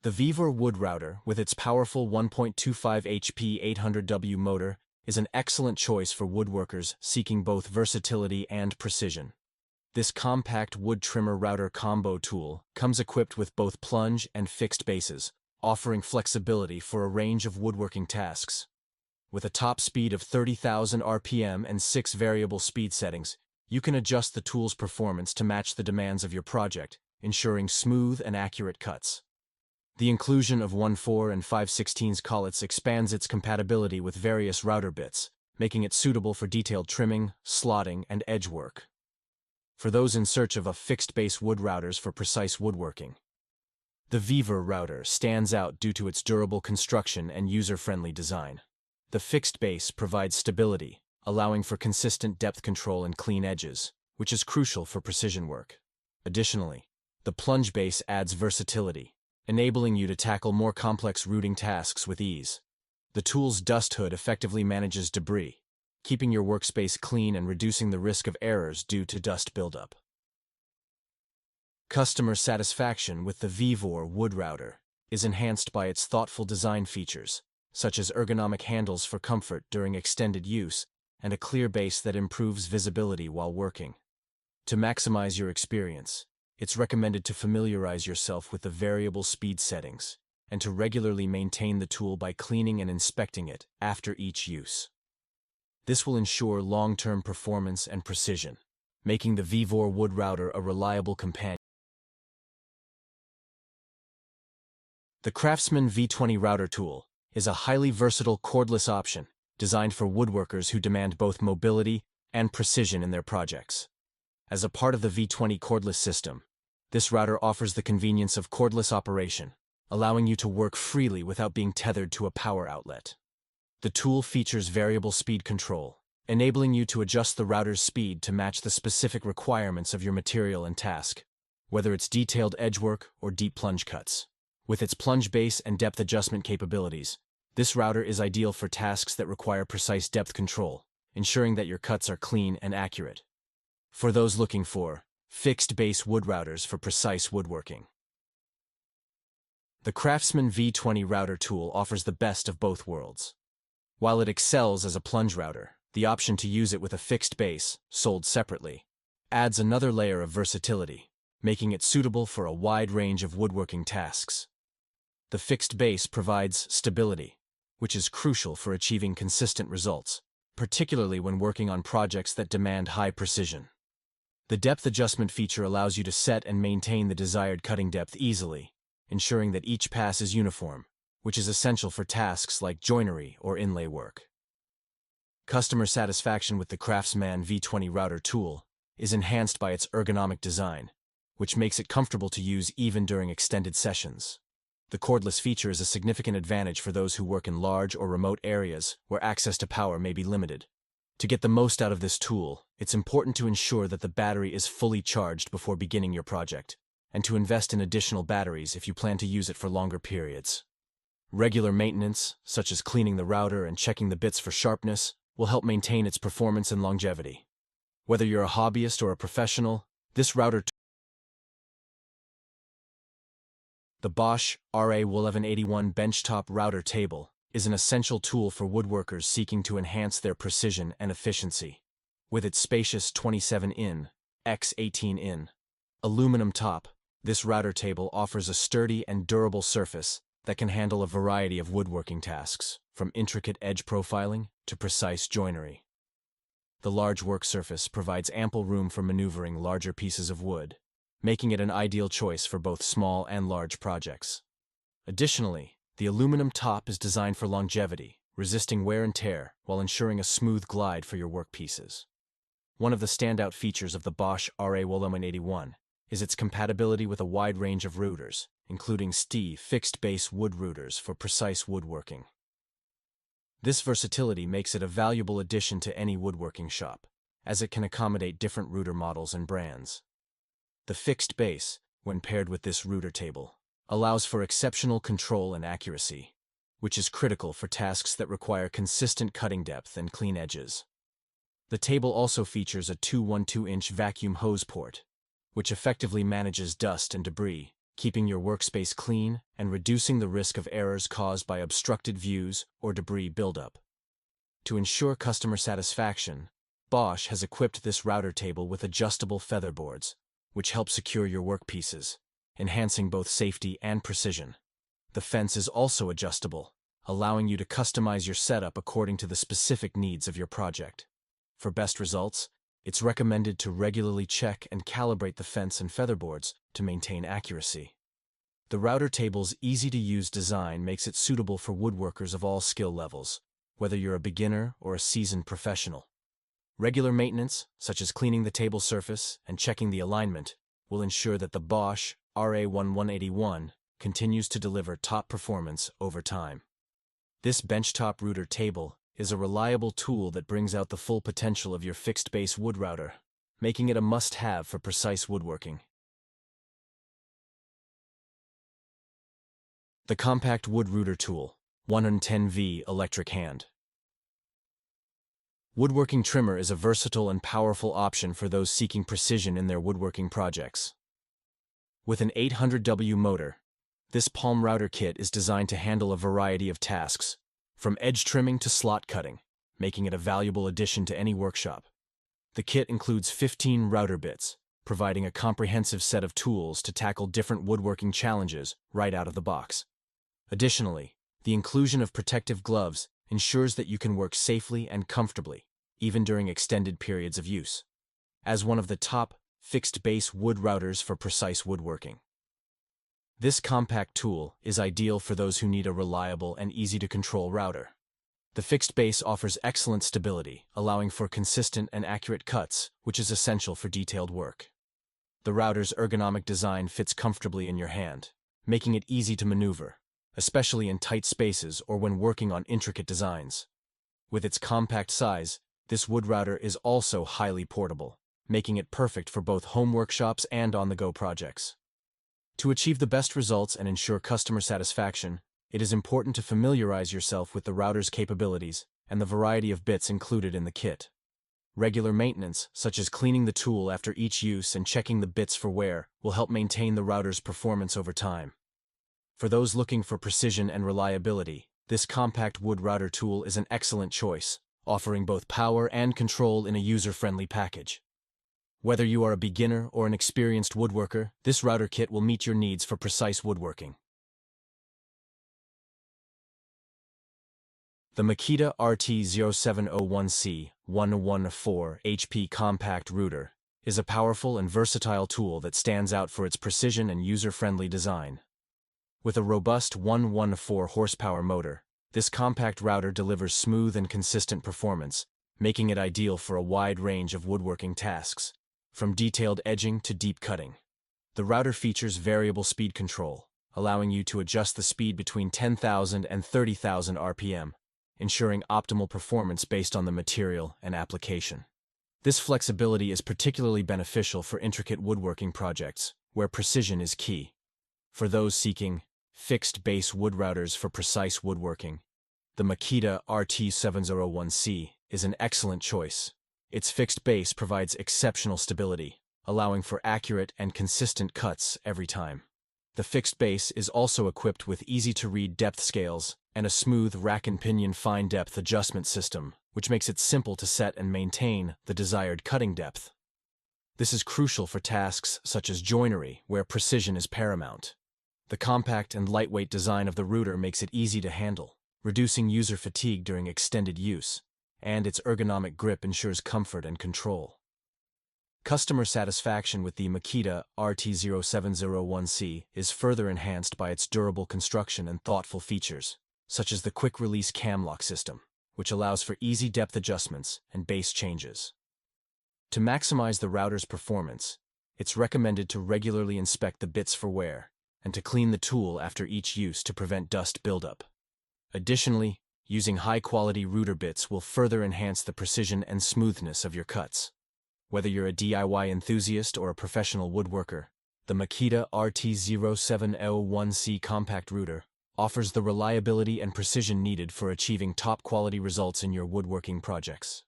The VIVER wood router, with its powerful 1.25 HP 800W motor, is an excellent choice for woodworkers seeking both versatility and precision. This compact wood trimmer router combo tool comes equipped with both plunge and fixed bases, offering flexibility for a range of woodworking tasks. With a top speed of 30,000 RPM and 6 variable speed settings, you can adjust the tool's performance to match the demands of your project, ensuring smooth and accurate cuts. The inclusion of 1/4 and 5/16 collets expands its compatibility with various router bits, making it suitable for detailed trimming, slotting, and edge work. For those in search of fixed-base wood routers for precise woodworking, the VIVER router stands out due to its durable construction and user-friendly design. The fixed base provides stability, allowing for consistent depth control and clean edges, which is crucial for precision work. Additionally, the plunge base adds versatility, enabling you to tackle more complex routing tasks with ease. The tool's dust hood effectively manages debris, keeping your workspace clean and reducing the risk of errors due to dust buildup. Customer satisfaction with the VIVER wood router is enhanced by its thoughtful design features, such as ergonomic handles for comfort during extended use and a clear base that improves visibility while working. To maximize your experience, it's recommended to familiarize yourself with the variable speed settings and to regularly maintain the tool by cleaning and inspecting it after each use. This will ensure long-term performance and precision, making the VIVER wood router a reliable companion. The Craftsman V20 Router tool is a highly versatile cordless option designed for woodworkers who demand both mobility and precision in their projects. As a part of the V20 cordless system, this router offers the convenience of cordless operation, allowing you to work freely without being tethered to a power outlet. The tool features variable speed control, enabling you to adjust the router's speed to match the specific requirements of your material and task, whether it's detailed edgework or deep plunge cuts. With its plunge base and depth adjustment capabilities, this router is ideal for tasks that require precise depth control, ensuring that your cuts are clean and accurate. For those looking for fixed-base wood routers for precise woodworking, the Craftsman V20 Router tool offers the best of both worlds. While it excels as a plunge router, the option to use it with a fixed base, sold separately, adds another layer of versatility, making it suitable for a wide range of woodworking tasks. The fixed base provides stability, which is crucial for achieving consistent results, particularly when working on projects that demand high precision. The depth adjustment feature allows you to set and maintain the desired cutting depth easily, ensuring that each pass is uniform, which is essential for tasks like joinery or inlay work. Customer satisfaction with the Craftsman V20 Router tool is enhanced by its ergonomic design, which makes it comfortable to use even during extended sessions. The cordless feature is a significant advantage for those who work in large or remote areas where access to power may be limited. To get the most out of this tool, it's important to ensure that the battery is fully charged before beginning your project, and to invest in additional batteries if you plan to use it for longer periods. Regular maintenance, such as cleaning the router and checking the bits for sharpness, will help maintain its performance and longevity. Whether you're a hobbyist or a professional, this router The Bosch RA1181 benchtop router table is an essential tool for woodworkers seeking to enhance their precision and efficiency. With its spacious 27-in x 18-in aluminum top, this router table offers a sturdy and durable surface that can handle a variety of woodworking tasks, from intricate edge profiling to precise joinery. The large work surface provides ample room for maneuvering larger pieces of wood, making it an ideal choice for both small and large projects. Additionally, the aluminum top is designed for longevity, resisting wear and tear while ensuring a smooth glide for your workpieces. One of the standout features of the Bosch RA1181 is its compatibility with a wide range of routers, including STI fixed-base wood routers for precise woodworking. This versatility makes it a valuable addition to any woodworking shop, as it can accommodate different router models and brands. The fixed base, when paired with this router table, allows for exceptional control and accuracy, which is critical for tasks that require consistent cutting depth and clean edges. The table also features a 212-inch vacuum hose port, which effectively manages dust and debris, keeping your workspace clean and reducing the risk of errors caused by obstructed views or debris buildup. To ensure customer satisfaction, Bosch has equipped this router table with adjustable feather boards, which help secure your workpieces, enhancing both safety and precision. The fence is also adjustable, allowing you to customize your setup according to the specific needs of your project. For best results, it's recommended to regularly check and calibrate the fence and featherboards to maintain accuracy. The router table's easy-to-use design makes it suitable for woodworkers of all skill levels, whether you're a beginner or a seasoned professional. Regular maintenance, such as cleaning the table surface and checking the alignment, will ensure that the Bosch RA1181 continues to deliver top performance over time. This benchtop router table is a reliable tool that brings out the full potential of your fixed-base wood router, making it a must-have for precise woodworking. The Compact Wood Router Tool, 110V Electric Hand. Woodworking trimmer is a versatile and powerful option for those seeking precision in their woodworking projects. With an 800W motor, this palm router kit is designed to handle a variety of tasks, from edge trimming to slot cutting, making it a valuable addition to any workshop. The kit includes 15 router bits, providing a comprehensive set of tools to tackle different woodworking challenges right out of the box. Additionally, the inclusion of protective gloves ensures that you can work safely and comfortably, even during extended periods of use. As one of the top fixed-base wood routers for precise woodworking, this compact tool is ideal for those who need a reliable and easy-to-control router. The fixed base offers excellent stability, allowing for consistent and accurate cuts, which is essential for detailed work. The router's ergonomic design fits comfortably in your hand, making it easy to maneuver, especially in tight spaces or when working on intricate designs. With its compact size, this wood router is also highly portable, making it perfect for both home workshops and on-the-go projects. To achieve the best results and ensure customer satisfaction, it is important to familiarize yourself with the router's capabilities and the variety of bits included in the kit. Regular maintenance, such as cleaning the tool after each use and checking the bits for wear, will help maintain the router's performance over time. For those looking for precision and reliability, this compact wood router tool is an excellent choice, offering both power and control in a user-friendly package. Whether you are a beginner or an experienced woodworker, this router kit will meet your needs for precise woodworking. The Makita RT0701C 114 HP Compact Router is a powerful and versatile tool that stands out for its precision and user-friendly design. With a robust 114 horsepower motor, this compact router delivers smooth and consistent performance, making it ideal for a wide range of woodworking tasks, from detailed edging to deep cutting. The router features variable speed control, allowing you to adjust the speed between 10,000 and 30,000 RPM, ensuring optimal performance based on the material and application. This flexibility is particularly beneficial for intricate woodworking projects, where precision is key. For those seeking fixed-base wood routers for precise woodworking, the Makita RT0701C is an excellent choice. Its fixed base provides exceptional stability, allowing for accurate and consistent cuts every time. The fixed base is also equipped with easy-to-read depth scales and a smooth rack and pinion fine depth adjustment system, which makes it simple to set and maintain the desired cutting depth. This is crucial for tasks such as joinery, where precision is paramount. The compact and lightweight design of the router makes it easy to handle, reducing user fatigue during extended use, and its ergonomic grip ensures comfort and control. Customer satisfaction with the Makita RT0701C is further enhanced by its durable construction and thoughtful features, such as the quick-release cam lock system, which allows for easy depth adjustments and base changes. To maximize the router's performance, it's recommended to regularly inspect the bits for wear and to clean the tool after each use to prevent dust buildup. Additionally, using high-quality router bits will further enhance the precision and smoothness of your cuts. Whether you're a DIY enthusiast or a professional woodworker, the Makita RT0701C Compact Router offers the reliability and precision needed for achieving top-quality results in your woodworking projects.